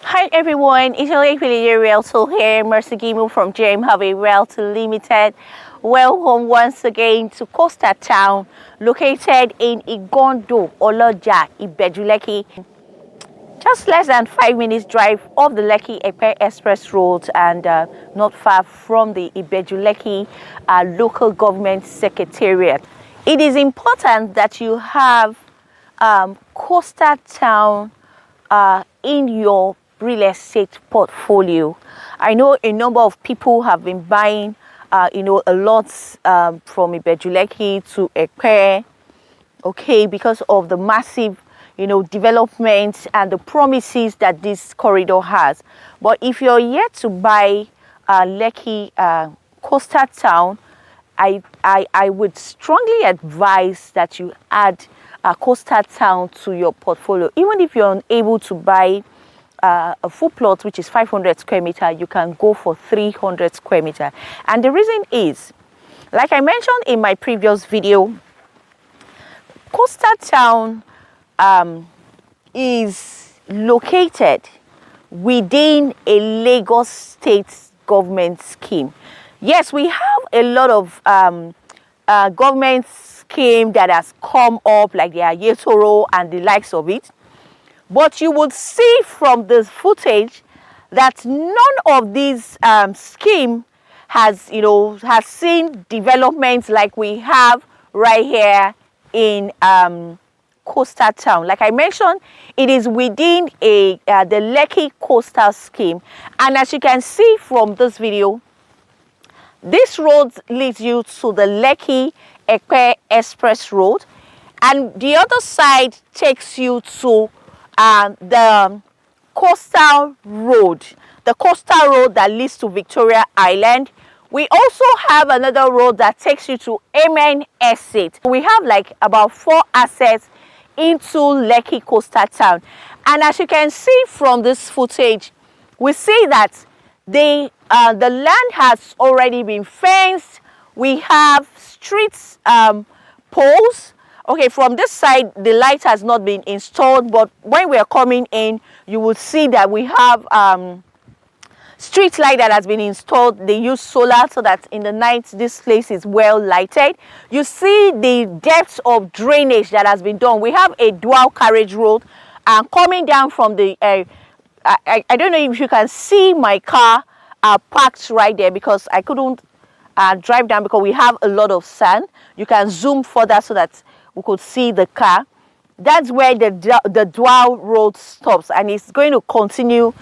Hi everyone, it's Lekki Ph1 Realtor here, Mercy Gimu from JM Harvey Realtor Limited. Welcome once again to Coastal Town, located in Igondo, Oloja, Ibeju-Lekki. Just less than 5 minutes drive off the Lekki Express Road and not far from the Ibeju-Lekki local government secretariat. It is important that you have Coastal Town in your real estate portfolio. I know a number of people have been buying a lot from Ibeju-Lekki to Ekpe, okay, because of the massive development and the promises that this corridor has. But if you're yet to buy Lekki Coastal Town, I would strongly advise that you add Coastal Town to your portfolio. Even if you're unable to buy a full plot, which is 500 square meter, you can go for 300 square meter. And the reason is, like I mentioned in my previous video, Coastal Town is located within a Lagos state government scheme. Yes, we have a lot of government scheme that has come up, like the Ayetoro and the likes of it. But you would see from this footage that none of these scheme has seen developments like we have right here in Coastal Town. Like I mentioned, it is within the Lekki Coastal Scheme, and as you can see from this video, this road leads you to the Lekki Express Road, and the other side takes you to the coastal road that leads to Victoria Island. We also have another road that takes you to Amen Estate. We have like about 4 assets into Lekki Coastal Town, and as you can see from this footage, we see that the land has already been fenced. We have street poles. Okay, from this side, the light has not been installed, but when we are coming in, you will see that we have street light that has been installed. They use solar so that in the night, this place is well lighted. You see the depth of drainage that has been done. We have a dual carriage road, and coming down from the, I don't know if you can see my car parked right there because I couldn't drive down because we have a lot of sand. You can zoom further so that we could see the car. That's where the dual road stops, and it's going to continue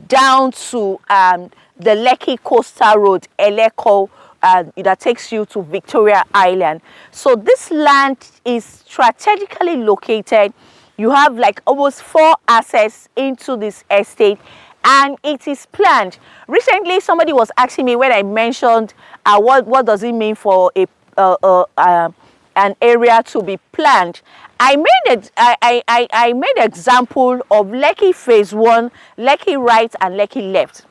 down to the Lekki Coastal Road, Eleko, that takes you to Victoria Island. So this land is strategically located. You have like almost 4 access into this estate, and it is planned. Recently, somebody was asking me when I mentioned what does it mean for an area to be planned. I made example of Lekki Ph1, Lekki right, and Lekki left.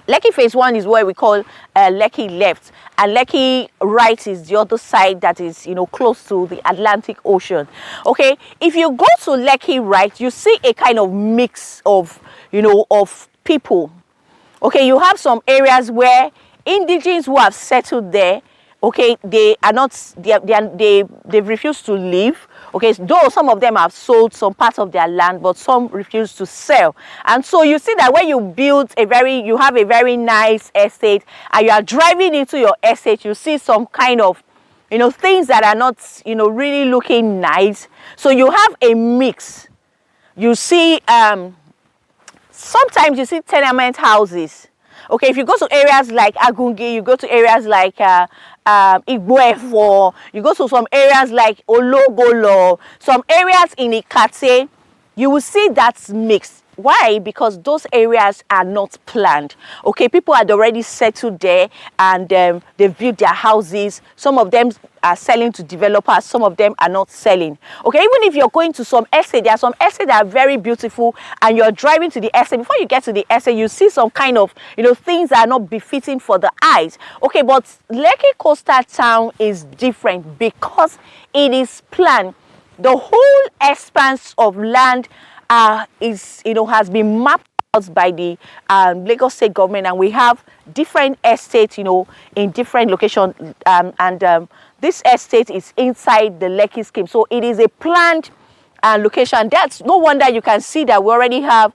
Lekki Ph1 is where we call Lekki left, and Lekki right is the other side that is close to the Atlantic Ocean. Okay, if you go to Lekki right, you see a kind of mix of of people. Okay, you have some areas where indigenes who have settled there, okay, they've refused to leave. Okay, though some of them have sold some part of their land, but some refuse to sell. And so you see that when you build you have a very nice estate, and you are driving into your estate, you see some kind of things that are not really looking nice. So you have a mix. You see sometimes you see tenement houses. Okay, if you go to areas like Agungi, you go to areas like Ibeju-Lekki, you go to some areas like Ologolo, some areas in Ikate, you will see that's mixed. Why? Because those areas are not planned. Okay, people had already settled there, and they've built their houses. Some of them are selling to developers, some of them are not selling. Okay, even if you're going to some estate, there are some estates that are very beautiful, and you're driving to the estate. Before you get to the estate, you see some kind of things that are not befitting for the eyes. Okay, but Lekki Coastal Town is different because it is planned. The whole expanse of land has been mapped by the Lagos State government, and we have different estates, in different locations, this estate is inside the Lekki scheme, so it is a planned location. That's no wonder you can see that we already have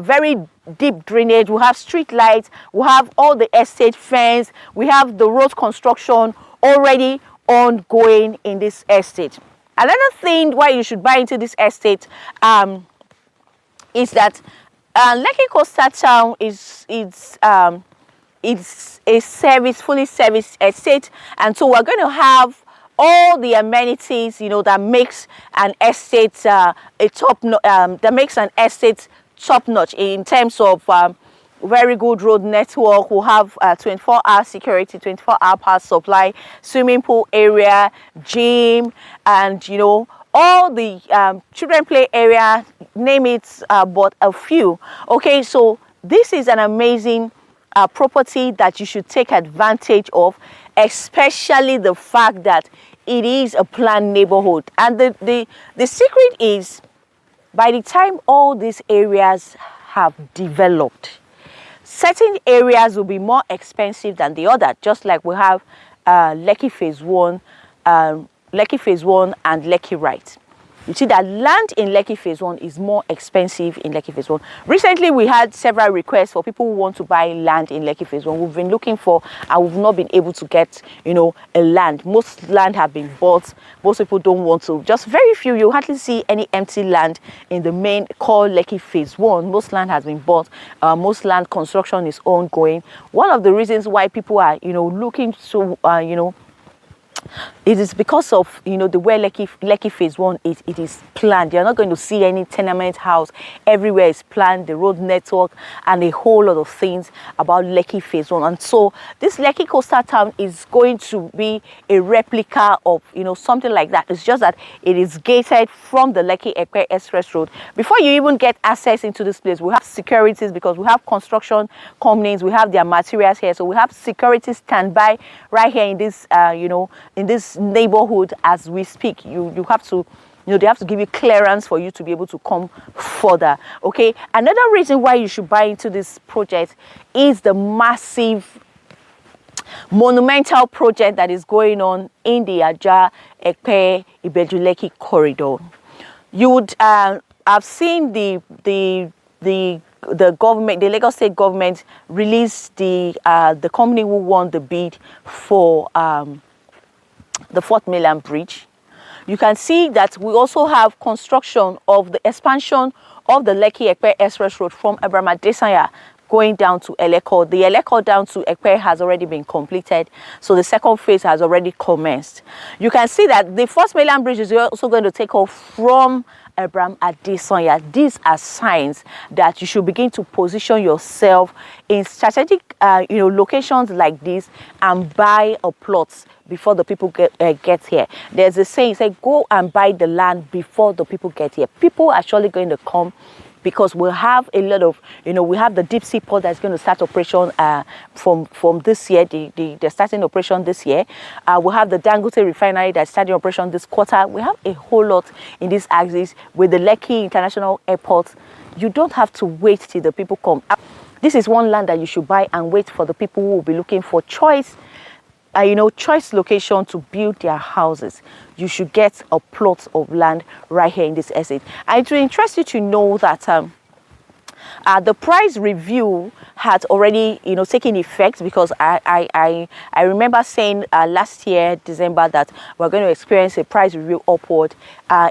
very deep drainage, we have street lights, we have all the estate fence, we have the road construction already ongoing in this estate. Another thing why you should buy into this estate is that Lekki Coastal Town is it's a fully serviced estate, and so we're going to have all the amenities that makes an estate top notch in terms of very good road network. We'll have 24-hour security, 24-hour power supply, swimming pool area, gym, and all the children play area, name it but a few. Okay, so this is an amazing property that you should take advantage of, especially the fact that it is a planned neighborhood. And the secret is, by the time all these areas have developed, certain areas will be more expensive than the other, just like we have Lekki Ph1, Lekki Ph1 and Lekki Right. You see that land in Lekki Ph1 is more expensive in Lekki Ph1. Recently, we had several requests for people who want to buy land in Lekki Ph1. We've been looking for, and we've not been able to get, a land. Most land have been bought. Most people don't want to. Just very few. You hardly see any empty land in the main core Lekki Ph1. Most land has been bought. Most land construction is ongoing. One of the reasons why people are, looking to, it is because of the way Lekki Ph1 is. It is planned. You're not going to see any tenement house. Everywhere is planned, the road network, and a whole lot of things about Lekki Ph1. And so this Lekki Coastal Town is going to be a replica of something like that. It's just that it is gated from the Lekki Ekpe Express Road. Before you even get access into this place, we have securities, because we have construction companies, we have their materials here, so we have security standby right here in this in this neighborhood as we speak. You have to, they have to give you clearance for you to be able to come further. Okay, another reason why you should buy into this project is the massive monumental project that is going on in the Ajah-Ekpe Ibeju-Lekki corridor. You would have seen the government, the Lagos State government, released the company who won the bid for the 4th Mainland Bridge. You can see that we also have construction of the expansion of the Lekki Ekpe Express Road from Abraham Adesanya going down to Eleko. The Eleko down to Ekpe has already been completed, so the second phase has already commenced. You can see that the 4th Mainland Bridge is also going to take off from Abraham Adesanya. These are signs that you should begin to position yourself in strategic locations like this and buy a plot before the people get here. There's a saying, say, go and buy the land before the people get here. People are surely going to come, because we'll have a lot of, we have the deep sea port that's going to start operation from this year. They're starting operation this year. We'll have the Dangote refinery that's starting operation this quarter. We have a whole lot in this axis with the Lekki International Airport. You don't have to wait till the people come. This is one land that you should buy and wait for the people who will be looking for choice location to build their houses. You should get a plot of land right here in this estate. And it will interest you to know that the price review had already taken effect, because I remember saying last year December that we're going to experience a price review upward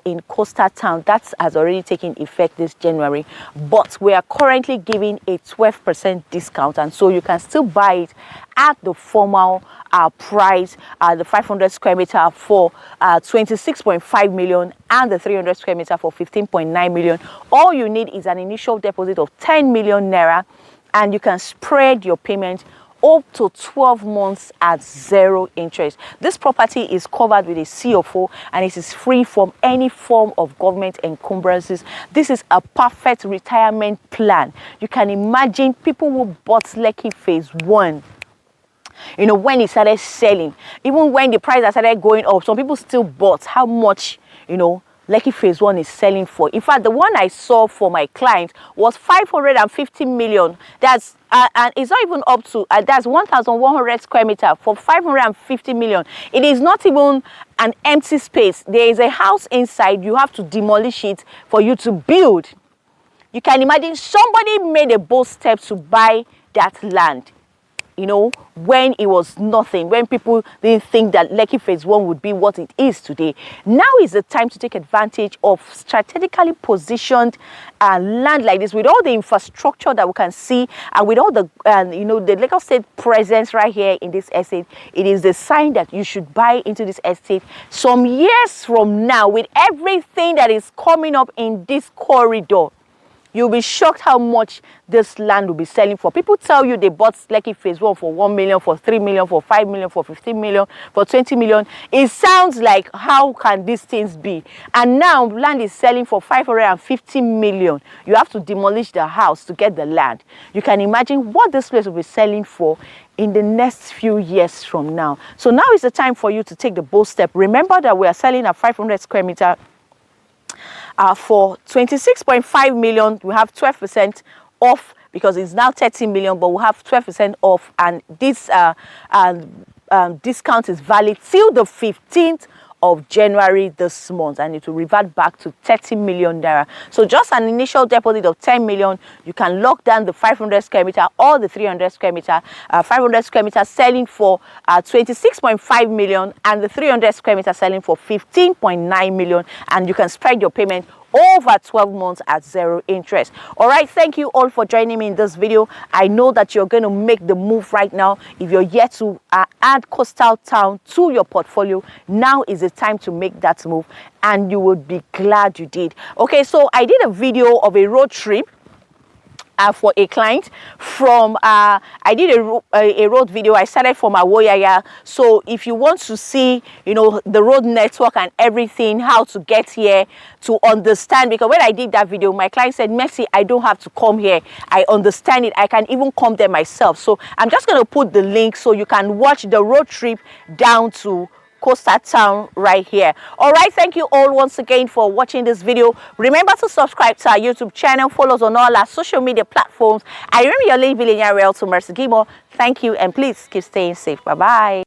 in Coastal Town. That has already taken effect this January, but we are currently giving a 12% discount, and so you can still buy it at the formal price, the 500 square meter for 26.5 million and the 300 square meter for 15.9 million. All you need is an initial deposit of 10 million naira, and you can spread your payment up to 12 months at 0 interest. This property is covered with a CFO, and it is free from any form of government encumbrances. This is a perfect retirement plan. You can imagine people who bought Lekki Ph1, when it started selling, even when the price started going up, some people still bought. How much, Lekki Phase 1 is selling for. In fact, the one I saw for my client was 550 million. That's and it's not even up to that's 1,100 square meter for 550 million. It is not even an empty space. There is a house inside. You have to demolish it for you to build. You can imagine somebody made a bold step to buy that land, you know, when it was nothing, when people didn't think that Lekki Phase 1 would be what it is today. Now is the time to take advantage of strategically positioned land like this, with all the infrastructure that we can see, and with all the, you know, the Lagos State presence right here in this estate. It is the sign that you should buy into this estate some years from now. With everything that is coming up in this corridor, you'll be shocked how much this land will be selling for. People tell you they bought Lekki Phase 1 for 1 million, for 3 million, for 5 million, for 15 million, for 20 million. It sounds like, how can these things be? And now land is selling for 550 million. You have to demolish the house to get the land. You can imagine what this place will be selling for in the next few years from now. So now is the time for you to take the bold step. Remember that we are selling a 500 square meter for 26.5 million. We have 12% off because it's now 30 million, but we have 12% off, and this discount is valid till the 15th of January this month, and it will revert back to 30 million naira. So just an initial deposit of 10 million, you can lock down the 500 square meter or the 300 square meter. 500 square meter selling for 26.5 million, and the 300 square meter selling for 15.9 million, and you can spread your payment over 12 months at 0 interest. All right, thank you all for joining me in this video. I know that you're going to make the move right now. If you're yet to add Coastal Town to your portfolio, now is the time to make that move, and you would be glad you did. Okay, so I did a video of a road trip for a client from I did a road video. I started from Awoyaya. So if you want to see, you know, the road network and everything, how to get here, to understand, because when I did that video, my client said, Mercy, I don't have to come here, I understand it, I can even come there myself. So I'm just going to put the link so you can watch the road trip down to Coastal Town right here. All right, thank you all once again for watching this video. Remember to subscribe to our YouTube channel, follow us on all our social media platforms. I remember your late billionaire realtor Mercy Gimo. Thank you, and please keep staying safe. Bye bye.